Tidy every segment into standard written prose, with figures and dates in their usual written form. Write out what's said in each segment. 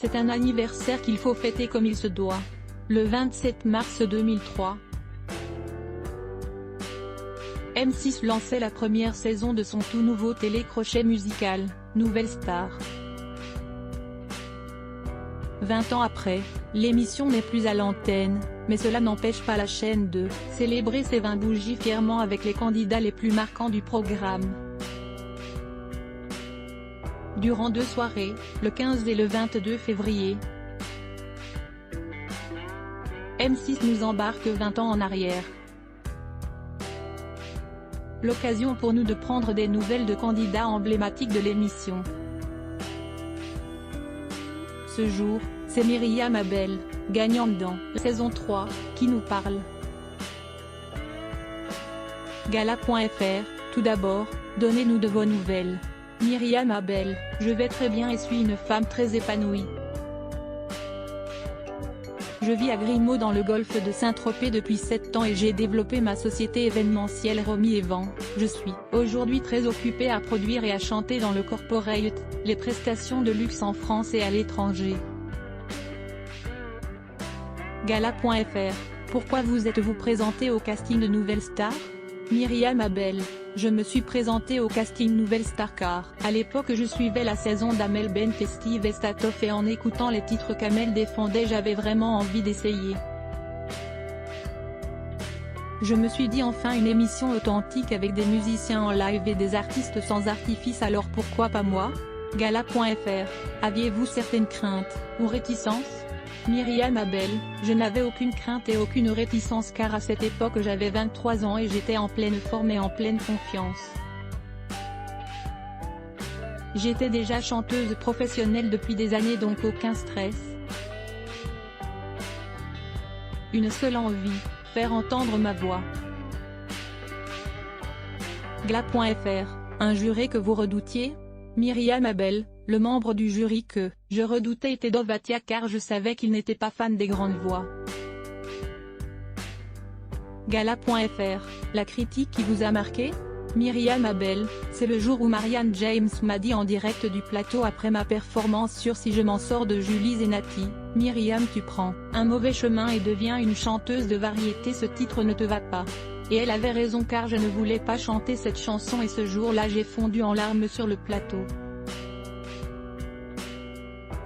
C'est un anniversaire qu'il faut fêter comme il se doit. Le 27 mars 2003. M6 lançait la première saison de son tout nouveau télécrochet musical, Nouvelle Star. 20 ans après, l'émission n'est plus à l'antenne, mais cela n'empêche pas la chaîne de célébrer ses 20 bougies fièrement avec les candidats les plus marquants du programme. Durant 2 soirées, le 15 et le 22 février, M6 nous embarque 20 ans en arrière. L'occasion pour nous de prendre des nouvelles de candidats emblématiques de l'émission. Ce jour, c'est Myriam Abel, gagnante dans la saison 3, qui nous parle. Gala.fr, tout d'abord, donnez-nous de vos nouvelles. Myriam Abel, je vais très bien et suis une femme très épanouie. Je vis à Grimaud dans le golfe de Saint-Tropez depuis 7 ans et j'ai développé ma société événementielle Romy et Vent. Je suis aujourd'hui très occupée à produire et à chanter dans le corporate, les prestations de luxe en France et à l'étranger. Gala.fr, pourquoi vous êtes-vous présentée au casting de Nouvelle Star? Myriam Abel, je me suis présentée au casting Nouvelle Star car, à l'époque je suivais la saison d'Amel Bent et Steve Estatoff et en écoutant les titres qu'Amel défendait j'avais vraiment envie d'essayer. Je me suis dit enfin une émission authentique avec des musiciens en live et des artistes sans artifice alors pourquoi pas moi? Gala.fr, aviez-vous certaines craintes, ou réticences? Myriam Abel, je n'avais aucune crainte et aucune réticence car à cette époque j'avais 23 ans et j'étais en pleine forme et en pleine confiance. J'étais déjà chanteuse professionnelle depuis des années donc aucun stress. Une seule envie, faire entendre ma voix. Gala.fr, un juré que vous redoutiez? Myriam Abel, le membre du jury que je redoutais était Dovatia car je savais qu'il n'était pas fan des grandes voix. Gala.fr, la critique qui vous a marqué? Myriam Abel, c'est le jour où Marianne James m'a dit en direct du plateau après ma performance sur Si je m'en sors de Julie Zenati, Myriam tu prends un mauvais chemin et deviens une chanteuse de variété ce titre ne te va pas. Et elle avait raison car je ne voulais pas chanter cette chanson et ce jour-là j'ai fondu en larmes sur le plateau.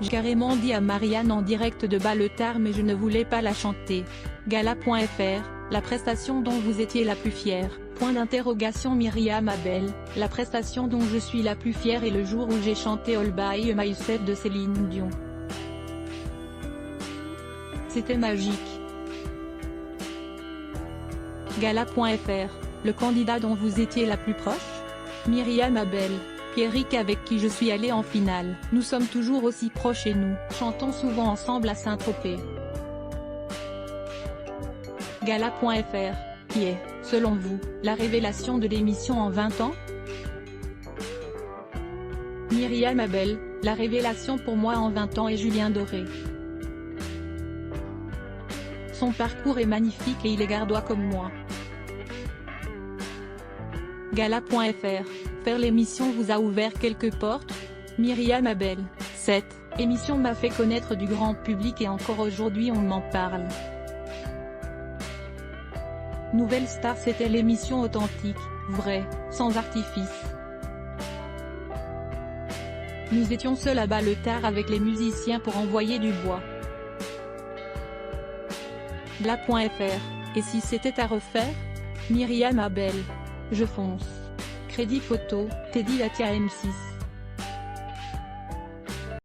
J'ai carrément dit à Marianne en direct de bas le tard mais je ne voulais pas la chanter. Gala.fr, la prestation dont vous étiez la plus fière, point d'interrogation Myriam Abel, la prestation dont je suis la plus fière est le jour où j'ai chanté All by Myself de Céline Dion. C'était magique. Gala.fr, le candidat dont vous étiez la plus proche? Myriam Abel, Pierrick avec qui je suis allée en finale. Nous sommes toujours aussi proches et nous chantons souvent ensemble à Saint-Tropez. Gala.fr, qui est, selon vous, la révélation de l'émission en 20 ans? Myriam Abel, la révélation pour moi en 20 ans est Julien Doré. Son parcours est magnifique et il est gardois comme moi. Gala.fr, faire l'émission vous a ouvert quelques portes? Myriam Abel, cette émission m'a fait connaître du grand public et encore aujourd'hui on m'en parle. Nouvelle Star c'était l'émission authentique, vraie, sans artifice. Nous étions seuls à bas le tard avec les musiciens pour envoyer du bois. Gala.fr, et si c'était à refaire? Myriam Abel, je fonce. Crédit photo, Teddy Latia M6.